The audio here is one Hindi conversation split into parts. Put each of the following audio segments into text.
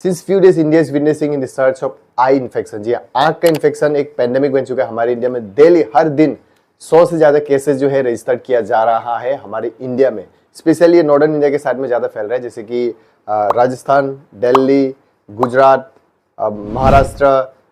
Since few days India is witnessing in the search of eye infection. जी आंख का इन्फेक्शन एक पेंडेमिक बन चुका है हमारे इंडिया में। डेली हर दिन 100 से ज्यादा केसेस जो है रजिस्टर किया जा रहा है हमारे इंडिया में। स्पेशली ये नॉर्दर्न इंडिया के साइड में ज्यादा फैल रहा है, जैसे कि राजस्थान, दिल्ली, गुजरात, महाराष्ट्र,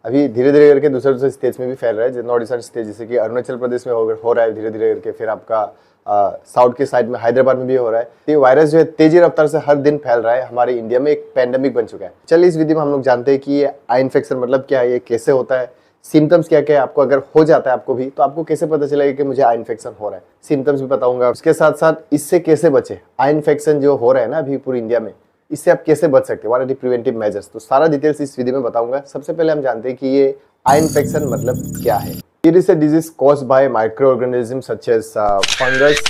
अभी धीरे धीरे करके दूसरे दूसरे स्टेट्स में भी फैल रहा है। नॉर्थ ईस्टर्न स्टेट जैसे कि अरुणाचल प्रदेश में हो रहा है धीरे धीरे करके, फिर आपका साउथ के साइड में हैदराबाद में भी हो रहा है। ये वायरस जो है तेजी रफ्तार से हर दिन फैल रहा है हमारे इंडिया में, एक पेंडेमिक बन चुका है। चलिए इस वीडियो में हम लोग जानते हैं कि ये आई इन्फेक्शन मतलब क्या है, ये कैसे होता है, सिम्टम्स क्या क्या है, आपको अगर हो जाता है आपको भी तो आपको कैसे पता चलेगा कि मुझे आई इन्फेक्शन हो रहा है, सिम्टम्स भी बताऊंगा। उसके साथ साथ इससे कैसे बचे, आई इन्फेक्शन जो हो रहा है ना अभी पूरी इंडिया में, इससे आप कैसे बच सकते हैं, what are the preventive measures, तो सारा डिटेल्स इस वीडियो में बताऊंगा। सबसे पहले हम जानते हैं कि ये आई इन्फेक्शन मतलब क्या है। It is a disease caused by micro organism such as fungus,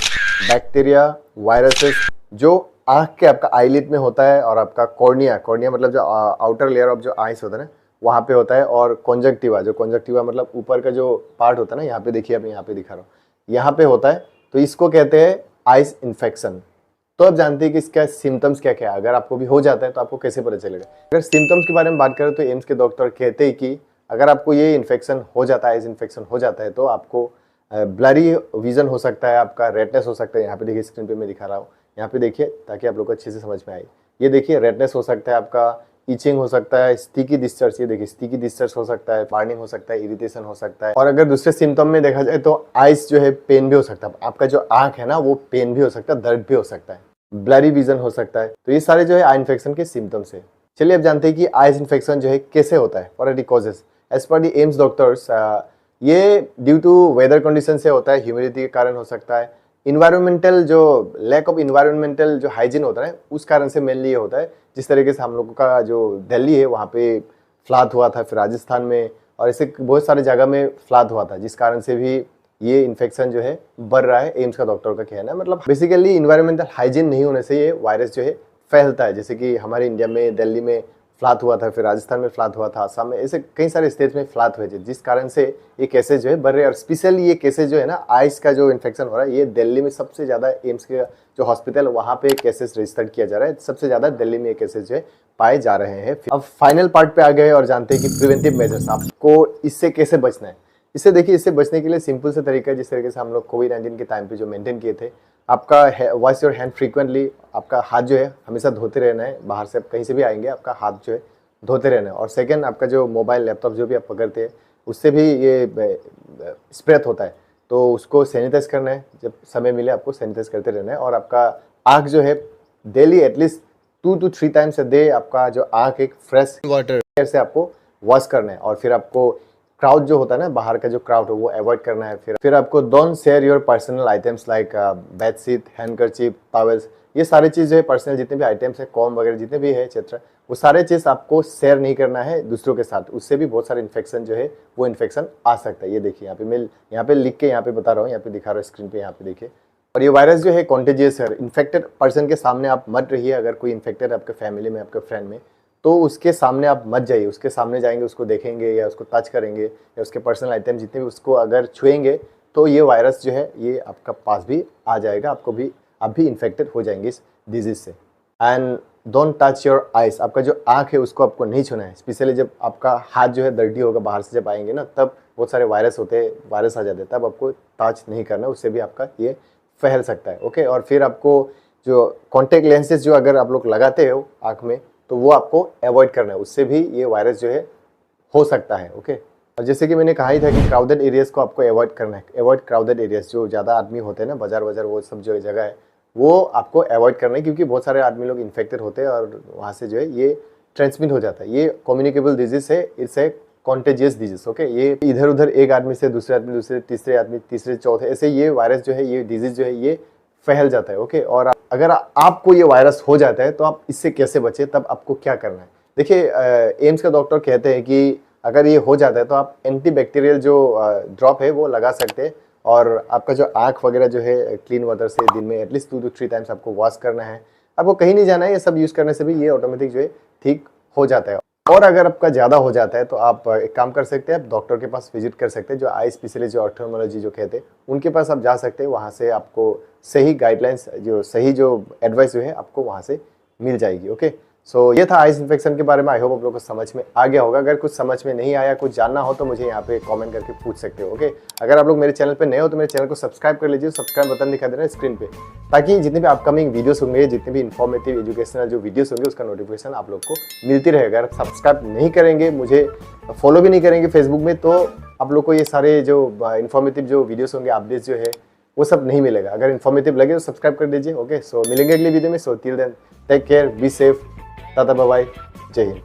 bacteria, viruses, जो आंख के आपका आईलिड में होता है और आपका कॉर्निया, कॉर्निया मतलब जो आउटर लेयर ऑफ जो आईज होता है ना वहाँ पे होता है, और कॉन्जक्टिवा, जो कॉन्जक्टिवा मतलब ऊपर का जो पार्ट होता है ना, यहाँ पे देखिए, अब यहाँ पे दिखा रहा हूँ, यहाँ पे होता है, तो इसको कहते हैं आइज इन्फेक्शन। तो आप जानते हैं कि इसका सिम्टम्स क्या क्या है, अगर आपको भी हो जाता है तो आपको कैसे पता चलेगा। अगर सिम्टम्स के बारे में बात करें तो एम्स के डॉक्टर कहते हैं कि अगर आपको ये इन्फेक्शन हो जाता है, आइज इन्फेक्शन हो जाता है, तो आपको ब्लरी विजन हो सकता है, आपका रेडनेस हो सकता है। यहाँ पे देखिए स्क्रीन पे मैं दिखा रहा हूँ, यहाँ पे देखिए ताकि आप लोग को अच्छे से समझ में आए। ये देखिए रेडनेस हो सकता है, आपका इचिंग हो सकता है, स्टिकी डिस्चार्ज, ये देखिए स्टिकी डिस्चार्ज हो सकता है, बर्निंग हो सकता है, इरिटेशन हो सकता है। और अगर दूसरे सिम्टम में देखा जाए तो आइज जो है पेन भी हो सकता है, आपका जो आंख है ना वो पेन भी हो सकता है, दर्द भी हो सकता है, ब्लरी विजन हो सकता है। तो ये सारे जो है आई इन्फेक्शन के सिम्टम्स है। चलिए अब जानते हैं कि आइज इन्फेक्शन जो है कैसे होता है, what are the causes. As per the AIIMS doctors ये ड्यू टू वेदर कंडीशन से होता है, ह्यूमिडिटी के कारण हो सकता है, इन्वायरमेंटल जो लैक ऑफ इन्वायरमेंटल जो हाइजीन होता है उस कारण से मेनली ये होता है। जिस तरीके से हम लोगों का जो दिल्ली है वहाँ पे फ्लड हुआ था, फिर राजस्थान में, और ऐसे बहुत सारे जगह में फ्लड हुआ था, जिस कारण से भी ये इन्फेक्शन जो है बढ़ रहा है, एम्स का डॉक्टर का कहना है। मतलब बेसिकली इन्वायरमेंटल हाइजीन नहीं होने से ये वायरस जो है फैलता है। जैसे कि हमारे इंडिया में दिल्ली में फ्लड हुआ था, फिर राजस्थान में फ्लड हुआ था, असम में, ऐसे कई सारे स्टेट्स में फ्लड हुए थे, जिस कारण से ये केसेज जो है बढ़ रहे हैं। और स्पेशली ये केसेज जो है ना आइस का जो इन्फेक्शन हो रहा है, ये दिल्ली में सबसे ज्यादा, एम्स के जो हॉस्पिटल वहाँ पे केसेस रजिस्टर्ड किया जा रहा है, सबसे ज्यादा दिल्ली में ये केसेज जो है पाए जा रहे हैं। अब फाइनल पार्ट पे आ गए और जानते हैं कि प्रिवेंटिव मेजर्स, आपको इससे कैसे बचना है। इससे देखिए, इससे बचने के लिए सिंपल से तरीका है, जिस तरीके से हम लोग कोविड-19 के टाइम पे जो मेंटेन किए थे, आपका वॉश योर हैंड फ्रीक्वेंटली, आपका हाथ जो है हमेशा धोते रहना है, बाहर से आप कहीं से भी आएंगे आपका हाथ जो है धोते रहना है। और सेकंड, आपका जो मोबाइल लैपटॉप जो भी आप पकड़ते हैं उससे भी ये स्प्रेड होता है, तो उसको सैनिटाइज करना है, जब समय मिले आपको सैनिटाइज करते रहना है। और आपका आँख जो है daily at least 2 to 3 times a day आपका जो आँख एक फ्रेश वाटर से आपको वॉश करना है। और फिर आपको क्राउड जो होता है ना, बाहर का जो क्राउड है वो अवॉइड करना है। फिर आपको don't share your personal items like bedsheet, handkerchief, towels, ये सारी चीज़ जो है पर्सनल जितने भी आइटम्स है, कॉम वगैरह जितने भी है एक्सेट्रा, वो सारे चीज़ आपको शेयर नहीं करना है दूसरों के साथ, उससे भी बहुत सारे इन्फेक्शन जो है वो इन्फेक्शन आ सकता है। ये देखिए यहाँ पे मैं यहाँ पे लिख के यहाँ पे बता रहा हूँ, यहाँ पे दिखा रहा हूँ स्क्रीन पे, यहाँ पे देखिए। और ये वायरस जो है कॉन्टेजियस है, इन्फेक्टेड पर्सन के सामने आप मत रहिए। अगर कोई इन्फेक्टेड आपके फैमिली में, आपके फ्रेंड में, तो उसके सामने आप मत जाइए। उसके सामने जाएंगे, उसको देखेंगे या उसको टच करेंगे या उसके पर्सनल आइटम जितने भी उसको अगर छुएंगे तो ये वायरस जो है ये आपका पास भी आ जाएगा, आपको भी, आप भी इन्फेक्टेड हो जाएंगे इस डिजीज से। And don't touch your eyes, आपका जो आँख है उसको आपको नहीं छूना है। स्पेशली जब आपका हाथ जो है डर्टी होगा, बाहर से जब आएंगे ना, तब बहुत सारे वायरस होते हैं, वायरस आ जाते हैं, तब आपको टच नहीं करना, उससे भी आपका ये फैल सकता है। ओके, और फिर आपको जो कॉन्टेक्ट लेंसेज जो अगर आप लोग लगाते हो आँख में, तो वो आपको अवॉइड करना है, उससे भी ये वायरस जो है हो सकता है। ओके, और जैसे कि मैंने कहा ही था कि क्राउडेड एरियाज को आपको अवॉइड करना है। अवॉइड क्राउडेड एरियाज, जो ज़्यादा आदमी होते हैं ना, बाजार वो सब जो जगह है वो आपको अवॉइड करना है, क्योंकि बहुत सारे आदमी लोग इन्फेक्टेड होते हैं और वहाँ से जो है ये ट्रांसमिट हो जाता है। ये कम्युनिकेबल डिजीज है, it's a contagious disease. Okay, ये इधर उधर एक आदमी से दूसरे आदमी, दूसरे तीसरे आदमी, तीसरे चौथे, ऐसे ये वायरस जो है, ये डिजीज जो है ये फैल जाता है। ओके, और अगर आपको ये वायरस हो जाता है तो आप इससे कैसे बचे, तब आपको क्या करना है। देखिए एम्स का डॉक्टर कहते हैं कि अगर ये हो जाता है तो आप एंटीबैक्टीरियल जो ड्रॉप है वो लगा सकते हैं, और आपका जो आँख वगैरह जो है क्लीन वाटर से दिन में एटलीस्ट 2 to 3 टाइम्स आपको वॉश करना है। आपको कहीं नहीं जाना है, ये सब यूज़ करने से भी ये ऑटोमेटिक जो है ठीक हो जाता है। और अगर आपका ज़्यादा हो जाता है तो आप एक काम कर सकते हैं, आप डॉक्टर के पास विजिट कर सकते हैं, जो आई स्पेशलिस्ट, जो ऑप्थेल्मोलॉजी जो कहते हैं, उनके पास आप जा सकते हैं। वहाँ से आपको सही गाइडलाइंस, जो सही जो एडवाइस जो है आपको वहाँ से मिल जाएगी। ओके, सो ये था आइज इन्फेक्शन के बारे में। आई होप आप लोगों को समझ में आ गया होगा। अगर कुछ समझ में नहीं आया, कुछ जानना हो तो मुझे यहाँ पे कमेंट करके पूछ सकते हो। ओके, अगर आप लोग मेरे चैनल पे नए हो तो मेरे चैनल को सब्सक्राइब कर लीजिए। सब्सक्राइब बटन दिखा दे रहा है स्क्रीन पे, ताकि जितने भी अपकमिंग वीडियोस होंगे, जितने भी इन्फॉर्मेटिव एजुकेशनल जो वीडियोस होंगे, उसका नोटिफिकेशन आप लोग को मिलती रहेगा। अगर सब्सक्राइब नहीं करेंगे, मुझे फॉलो भी नहीं करेंगे फेसबुक में, तो आप लोग को ये सारे जो इन्फॉर्मेटिव जो वीडियोस होंगे, अपडेट्स जो है वो सब नहीं मिलेगा। अगर इन्फॉर्मेटिव लगे तो सब्सक्राइब कर दीजिए। ओके, सो मिलेंगे अगली वीडियो में। So till then take care, be safe, tata bye bye, Jai Hind.